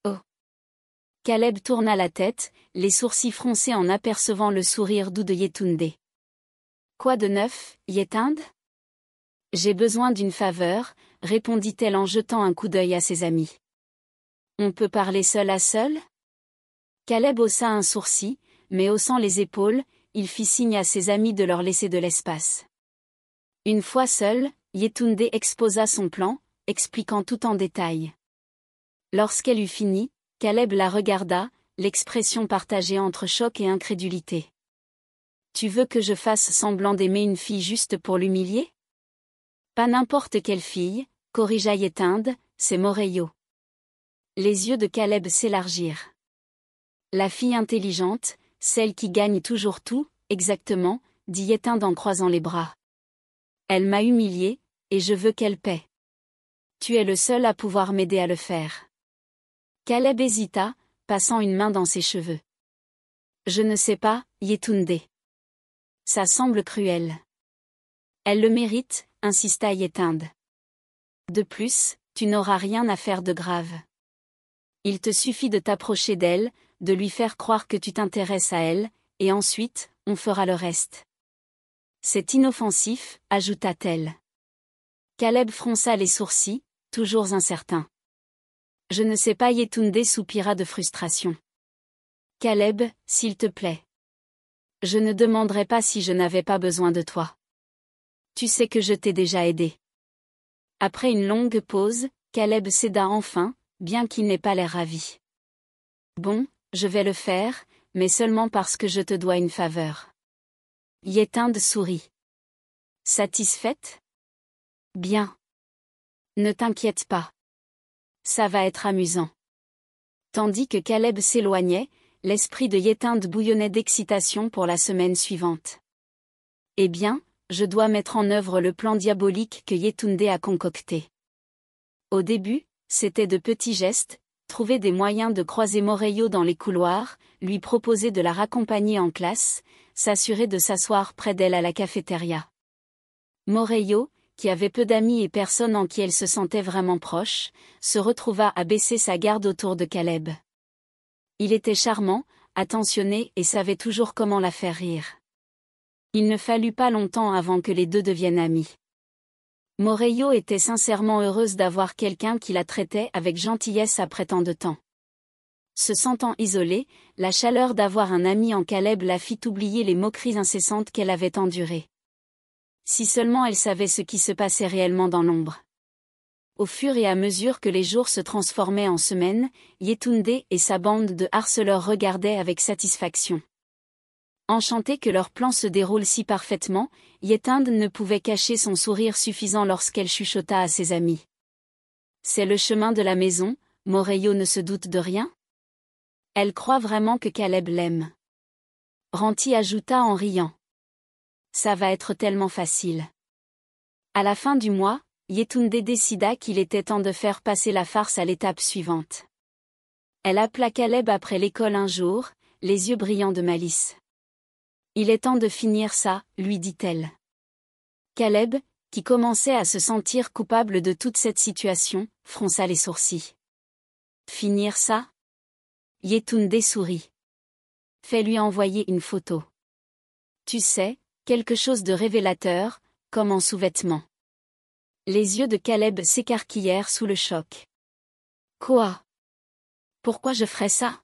Oh! Caleb tourna la tête, les sourcils froncés en apercevant le sourire doux de Yetunde. Quoi de neuf, Yetinde? J'ai besoin d'une faveur, répondit-elle en jetant un coup d'œil à ses amis. On peut parler seul à seul? Caleb haussa un sourcil, mais haussant les épaules, il fit signe à ses amis de leur laisser de l'espace. Une fois seul, Yetunde exposa son plan, expliquant tout en détail. Lorsqu'elle eut fini, Caleb la regarda, l'expression partagée entre choc et incrédulité. Tu veux que je fasse semblant d'aimer une fille juste pour l'humilier? Pas n'importe quelle fille, corrigea Yetinde, c'est Moreo. Les yeux de Caleb s'élargirent. La fille intelligente, celle qui gagne toujours tout, exactement, dit Yetinde en croisant les bras. Elle m'a humilié, et je veux qu'elle paie. Tu es le seul à pouvoir m'aider à le faire. Caleb hésita, passant une main dans ses cheveux. Je ne sais pas, Yetunde. Ça semble cruel. Elle le mérite, insista Yetinde. De plus, tu n'auras rien à faire de grave. Il te suffit de t'approcher d'elle, de lui faire croire que tu t'intéresses à elle, et ensuite, on fera le reste. C'est inoffensif, ajouta-t-elle. Caleb fronça les sourcils, toujours incertain. Je ne sais pas, Yetunde soupira de frustration. Caleb, s'il te plaît. Je ne demanderai pas si je n'avais pas besoin de toi. Tu sais que je t'ai déjà aidé. Après une longue pause, Caleb céda enfin, bien qu'il n'ait pas l'air ravi. Bon, je vais le faire, mais seulement parce que je te dois une faveur. Yetinde sourit. Satisfaite? Bien. Ne t'inquiète pas. Ça va être amusant. Tandis que Caleb s'éloignait, l'esprit de Yetinde bouillonnait d'excitation pour la semaine suivante. Eh bien, je dois mettre en œuvre le plan diabolique que Yetunde a concocté. Au début, c'était de petits gestes, trouver des moyens de croiser Moreo dans les couloirs, lui proposer de la raccompagner en classe, s'assurer de s'asseoir près d'elle à la cafétéria. Moreo, qui avait peu d'amis et personne en qui elle se sentait vraiment proche, se retrouva à baisser sa garde autour de Caleb. Il était charmant, attentionné et savait toujours comment la faire rire. Il ne fallut pas longtemps avant que les deux deviennent amis. Moreo était sincèrement heureuse d'avoir quelqu'un qui la traitait avec gentillesse après tant de temps. Se sentant isolée, la chaleur d'avoir un ami en Caleb la fit oublier les moqueries incessantes qu'elle avait endurées. Si seulement elle savait ce qui se passait réellement dans l'ombre. Au fur et à mesure que les jours se transformaient en semaines, Yetunde et sa bande de harceleurs regardaient avec satisfaction. Enchanté que leur plan se déroule si parfaitement, Yetinde ne pouvait cacher son sourire suffisant lorsqu'elle chuchota à ses amis. C'est le chemin de la maison, Moreo ne se doute de rien? Elle croit vraiment que Caleb l'aime. Ranti ajouta en riant. Ça va être tellement facile. À la fin du mois, Yetunde décida qu'il était temps de faire passer la farce à l'étape suivante. Elle appela Caleb après l'école un jour, les yeux brillants de malice. Il est temps de finir ça, lui dit-elle. Caleb, qui commençait à se sentir coupable de toute cette situation, fronça les sourcils. Finir ça? Yetunde sourit. Fais-lui envoyer une photo. Tu sais, quelque chose de révélateur, comme en sous-vêtements. Les yeux de Caleb s'écarquillèrent sous le choc. Quoi? Pourquoi je ferais ça?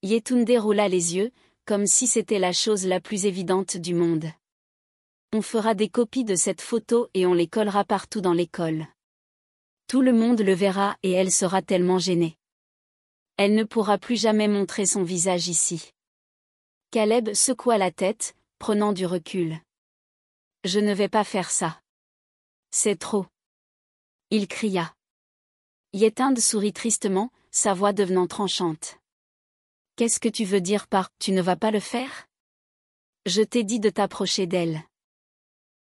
Yetunde roula les yeux, comme si c'était la chose la plus évidente du monde. On fera des copies de cette photo et on les collera partout dans l'école. Tout le monde le verra et elle sera tellement gênée. Elle ne pourra plus jamais montrer son visage ici. Caleb secoua la tête, prenant du recul. Je ne vais pas faire ça. C'est trop. Il cria. Yetinde sourit tristement, sa voix devenant tranchante. Qu'est-ce que tu veux dire par « tu ne vas pas le faire » ? Je t'ai dit de t'approcher d'elle.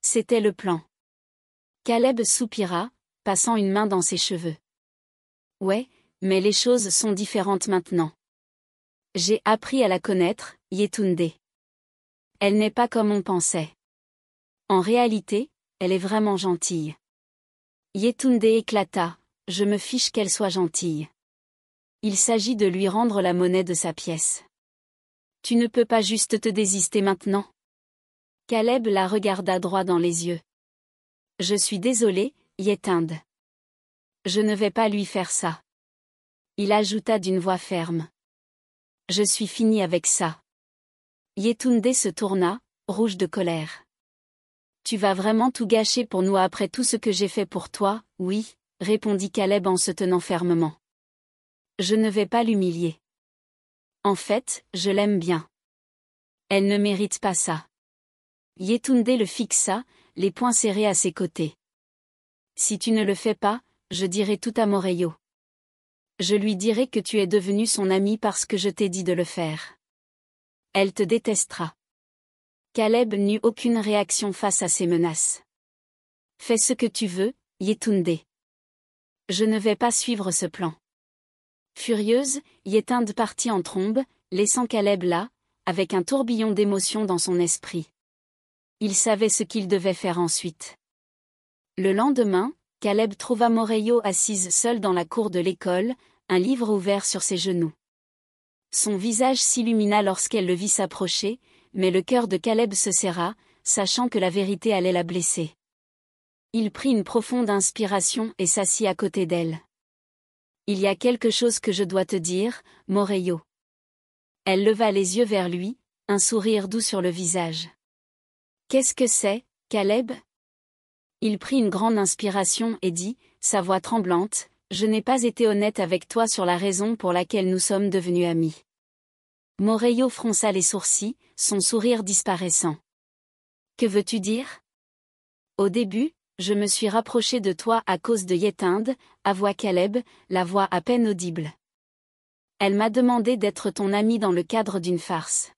C'était le plan. Caleb soupira, passant une main dans ses cheveux. Ouais, mais les choses sont différentes maintenant. J'ai appris à la connaître, Yetunde. Elle n'est pas comme on pensait. En réalité, elle est vraiment gentille. Yetunde éclata, je me fiche qu'elle soit gentille. Il s'agit de lui rendre la monnaie de sa pièce. Tu ne peux pas juste te désister maintenant? Caleb la regarda droit dans les yeux. Je suis désolé, Yetunde. Je ne vais pas lui faire ça. Il ajouta d'une voix ferme. Je suis fini avec ça. Yetunde se tourna, rouge de colère. Tu vas vraiment tout gâcher pour nous après tout ce que j'ai fait pour toi? Oui, répondit Caleb en se tenant fermement. Je ne vais pas l'humilier. En fait, je l'aime bien. Elle ne mérite pas ça. Yetunde le fixa, les poings serrés à ses côtés. Si tu ne le fais pas, je dirai tout à Morello. Je lui dirai que tu es devenu son ami parce que je t'ai dit de le faire. Elle te détestera. Caleb n'eut aucune réaction face à ces menaces. Fais ce que tu veux, Yetunde. Je ne vais pas suivre ce plan. Furieuse, Yetunde partit en trombe, laissant Caleb là, avec un tourbillon d'émotions dans son esprit. Il savait ce qu'il devait faire ensuite. Le lendemain, Caleb trouva Morello assise seule dans la cour de l'école, un livre ouvert sur ses genoux. Son visage s'illumina lorsqu'elle le vit s'approcher, mais le cœur de Caleb se serra, sachant que la vérité allait la blesser. Il prit une profonde inspiration et s'assit à côté d'elle. Il y a quelque chose que je dois te dire, Morello. Elle leva les yeux vers lui, un sourire doux sur le visage. Qu'est-ce que c'est, Caleb? Il prit une grande inspiration et dit, sa voix tremblante, je n'ai pas été honnête avec toi sur la raison pour laquelle nous sommes devenus amis. Morello fronça les sourcils, son sourire disparaissant. Que veux-tu dire? Au début, je me suis rapproché de toi à cause de Yetunde, avoua Caleb, la voix à peine audible. Elle m'a demandé d'être ton ami dans le cadre d'une farce.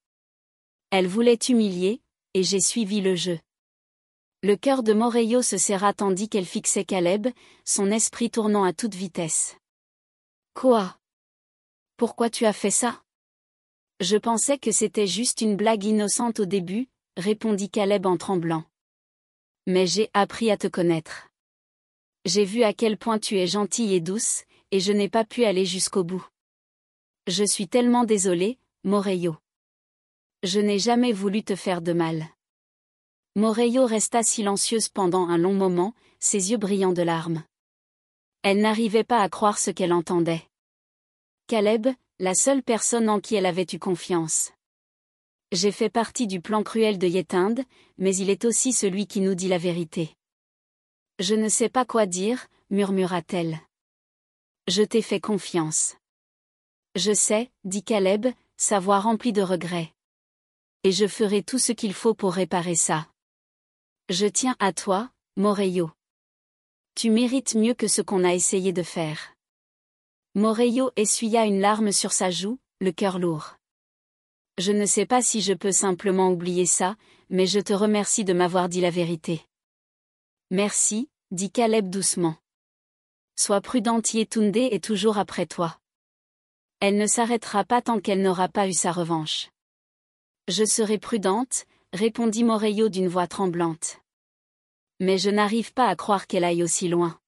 Elle voulait t'humilier, et j'ai suivi le jeu. Le cœur de Morello se serra tandis qu'elle fixait Caleb, son esprit tournant à toute vitesse. Quoi? Pourquoi tu as fait ça? Je pensais que c'était juste une blague innocente au début, répondit Caleb en tremblant. Mais j'ai appris à te connaître. J'ai vu à quel point tu es gentille et douce, et je n'ai pas pu aller jusqu'au bout. Je suis tellement désolée, Morello. Je n'ai jamais voulu te faire de mal. Morello resta silencieuse pendant un long moment, ses yeux brillants de larmes. Elle n'arrivait pas à croire ce qu'elle entendait. Caleb, la seule personne en qui elle avait eu confiance. J'ai fait partie du plan cruel de Yetunde, mais il est aussi celui qui nous dit la vérité. Je ne sais pas quoi dire, murmura-t-elle. Je t'ai fait confiance. Je sais, dit Caleb, sa voix remplie de regrets. Et je ferai tout ce qu'il faut pour réparer ça. Je tiens à toi, Morello. Tu mérites mieux que ce qu'on a essayé de faire. Morello essuya une larme sur sa joue, le cœur lourd. Je ne sais pas si je peux simplement oublier ça, mais je te remercie de m'avoir dit la vérité. Merci, dit Caleb doucement. Sois prudente, Yetunde est toujours après toi. Elle ne s'arrêtera pas tant qu'elle n'aura pas eu sa revanche. Je serai prudente, répondit Morello d'une voix tremblante. Mais je n'arrive pas à croire qu'elle aille aussi loin.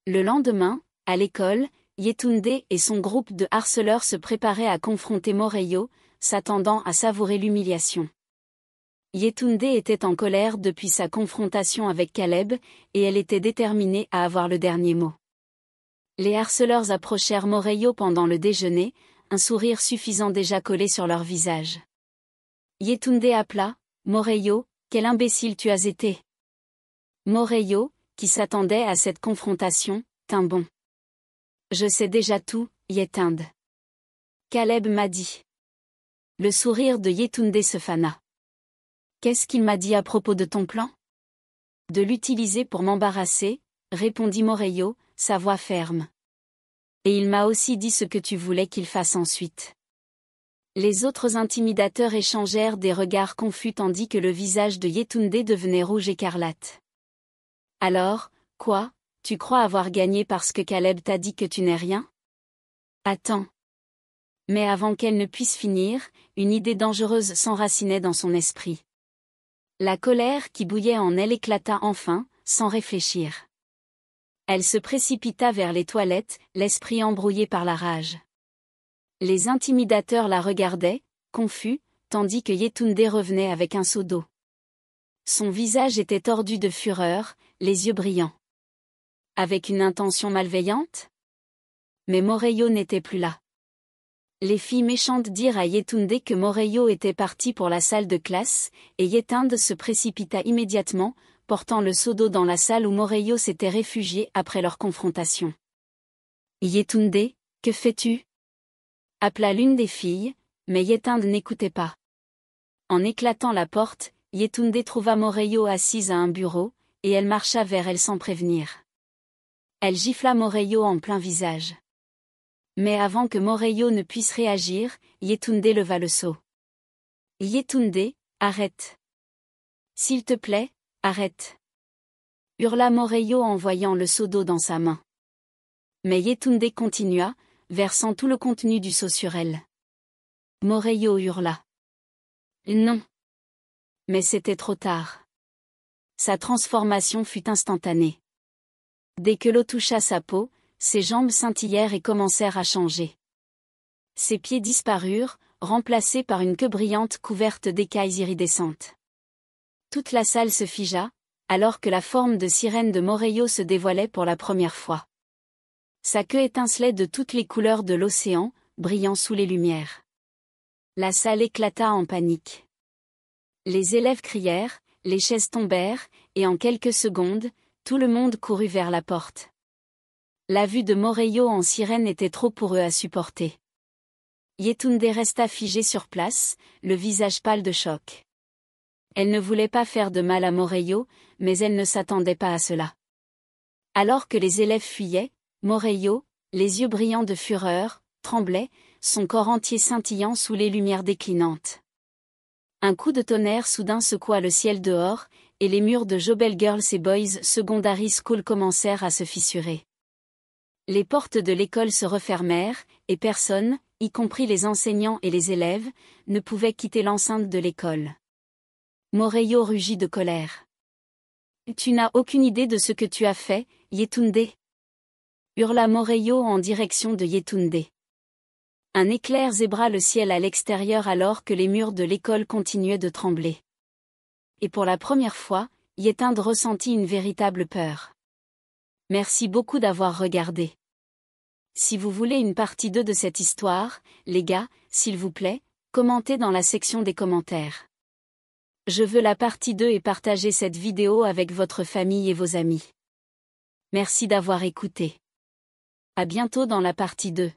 Le lendemain, à l'école, Yetunde et son groupe de harceleurs se préparaient à confronter Morello, s'attendant à savourer l'humiliation. Yetunde était en colère depuis sa confrontation avec Caleb, et elle était déterminée à avoir le dernier mot. Les harceleurs approchèrent Morello pendant le déjeuner, un sourire suffisant déjà collé sur leur visage. Yetunde appela, Morello, quel imbécile tu as été. Morello, qui s'attendait à cette confrontation, tint bon. Je sais déjà tout, Yetunde. Caleb m'a dit. Le sourire de Yetunde se fana. Qu'est-ce qu'il m'a dit à propos de ton plan? De l'utiliser pour m'embarrasser, répondit Morello, sa voix ferme. Et il m'a aussi dit ce que tu voulais qu'il fasse ensuite. Les autres intimidateurs échangèrent des regards confus tandis que le visage de Yetunde devenait rouge écarlate. Alors, quoi, tu crois avoir gagné parce que Caleb t'a dit que tu n'es rien? Attends. Mais avant qu'elle ne puisse finir, une idée dangereuse s'enracinait dans son esprit. La colère qui bouillait en elle éclata enfin, sans réfléchir. Elle se précipita vers les toilettes, l'esprit embrouillé par la rage. Les intimidateurs la regardaient, confus, tandis que Yetunde revenait avec un seau d'eau. Son visage était tordu de fureur, les yeux brillants. Avec une intention malveillante? Mais Moreyo n'était plus là. Les filles méchantes dirent à Yetunde que Moreyo était parti pour la salle de classe, et Yetunde se précipita immédiatement, portant le seau d'eau dans la salle où Moreyo s'était réfugié après leur confrontation. « Yetunde, que fais-tu » appela l'une des filles, mais Yetunde n'écoutait pas. En éclatant la porte, Yetunde trouva Moreyo assise à un bureau, et elle marcha vers elle sans prévenir. Elle gifla Moreyo en plein visage. Mais avant que Moreyo ne puisse réagir, Yetunde leva le seau. « Yetunde, arrête. S'il te plaît, arrête. » hurla Moreyo en voyant le seau d'eau dans sa main. Mais Yetunde continua, versant tout le contenu du seau sur elle. Moreyo hurla. « Non. » Mais c'était trop tard. Sa transformation fut instantanée. Dès que l'eau toucha sa peau, ses jambes scintillèrent et commencèrent à changer. Ses pieds disparurent, remplacés par une queue brillante couverte d'écailles iridescentes. Toute la salle se figea, alors que la forme de sirène de Moreyo se dévoilait pour la première fois. Sa queue étincelait de toutes les couleurs de l'océan, brillant sous les lumières. La salle éclata en panique. Les élèves crièrent, les chaises tombèrent, et en quelques secondes, tout le monde courut vers la porte. La vue de Moreyo en sirène était trop pour eux à supporter. Yetunde resta figée sur place, le visage pâle de choc. Elle ne voulait pas faire de mal à Moreyo, mais elle ne s'attendait pas à cela. Alors que les élèves fuyaient, Moreyo, les yeux brillants de fureur, tremblait, son corps entier scintillant sous les lumières déclinantes. Un coup de tonnerre soudain secoua le ciel dehors, et les murs de Jobel Girls et Boys Secondary School commencèrent à se fissurer. Les portes de l'école se refermèrent, et personne, y compris les enseignants et les élèves, ne pouvait quitter l'enceinte de l'école. Moreyo rugit de colère. « Tu n'as aucune idée de ce que tu as fait, Yetunde » hurla Moreyo en direction de Yetunde. Un éclair zébra le ciel à l'extérieur alors que les murs de l'école continuaient de trembler. Et pour la première fois, Yetunde ressentit une véritable peur. Merci beaucoup d'avoir regardé. Si vous voulez une partie 2 de cette histoire, les gars, s'il vous plaît, commentez dans la section des commentaires. Je veux la partie 2 et partagez cette vidéo avec votre famille et vos amis. Merci d'avoir écouté. À bientôt dans la partie 2.